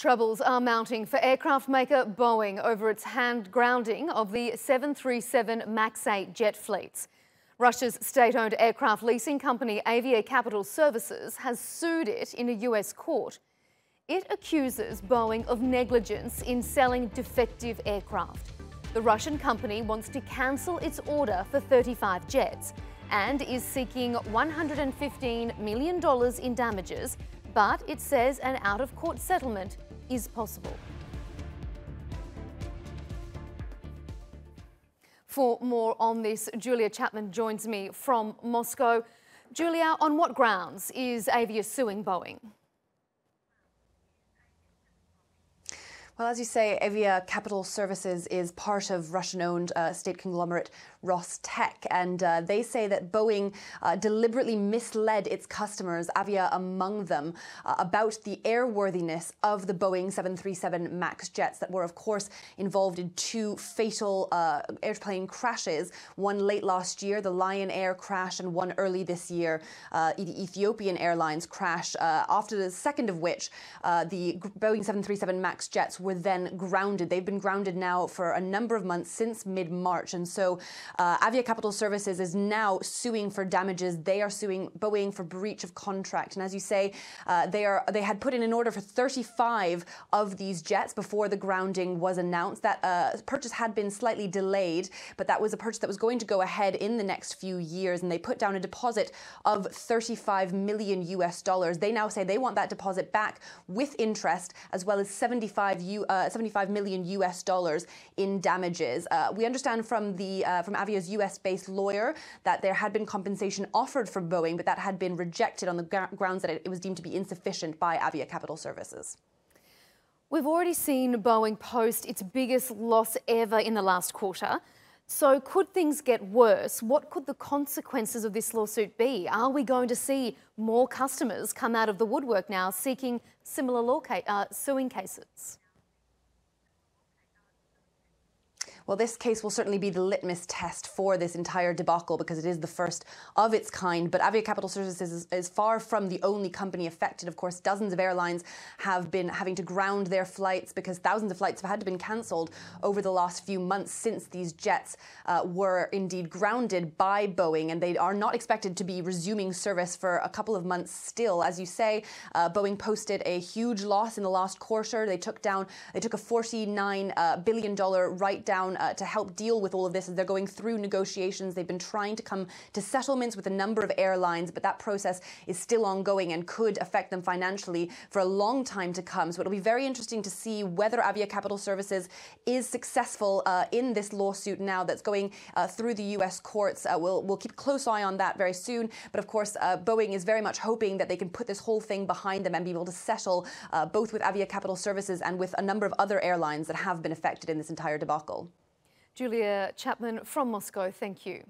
Troubles are mounting for aircraft maker Boeing over its hand grounding of the 737 MAX 8 jet fleets. Russia's state-owned aircraft leasing company Avia Capital Services has sued it in a US court. It accuses Boeing of negligence in selling defective aircraft. The Russian company wants to cancel its order for 35 jets and is seeking $115 million in damages, but it says an out-of-court settlement is possible. For more on this, Julia Chapman joins me from Moscow. Julia, on what grounds is Avia suing Boeing? Well, as you say, Avia Capital Services is part of Russian-owned state conglomerate Rostec, and they say that Boeing deliberately misled its customers, Avia among them, about the airworthiness of the Boeing 737 MAX jets that were, of course, involved in two fatal airplane crashes, one late last year, the Lion Air crash, and one early this year, the Ethiopian Airlines crash, after the second of which the Boeing 737 MAX jets were then grounded. They've been grounded now for a number of months, since mid-March, and so Avia Capital Services is now suing for damages. They are suing Boeing for breach of contract, and as you say, they had put in an order for 35 of these jets before the grounding was announced. That purchase had been slightly delayed, but that was a purchase that was going to go ahead in the next few years, and they put down a deposit of $35 million US. They now say they want that deposit back with interest, as well as 75 million US dollars in damages. We understand from Avia's US-based lawyer that there had been compensation offered for Boeing, but that had been rejected on the grounds that it was deemed to be insufficient by Avia Capital Services. We've already seen Boeing post its biggest loss ever in the last quarter. So could things get worse? What could the consequences of this lawsuit be? Are we going to see more customers come out of the woodwork now seeking similar suing cases? Well, this case will certainly be the litmus test for this entire debacle, because it is the first of its kind. But Avia Capital Services is far from the only company affected. Of course, dozens of airlines have been having to ground their flights because thousands of flights have had to been cancelled over the last few months since these jets were indeed grounded by Boeing, and they are not expected to be resuming service for a couple of months still. As you say, Boeing posted a huge loss in the last quarter. They took a $49 billion write-down to help deal with all of this as they're going through negotiations. They've been trying to come to settlements with a number of airlines, but that process is still ongoing and could affect them financially for a long time to come. So it'll be very interesting to see whether Avia Capital Services is successful in this lawsuit now that's going through the US courts. We'll keep a close eye on that very soon. But of course, Boeing is very much hoping that they can put this whole thing behind them and be able to settle both with Avia Capital Services and with a number of other airlines that have been affected in this entire debacle. Julia Chapman from Moscow, thank you.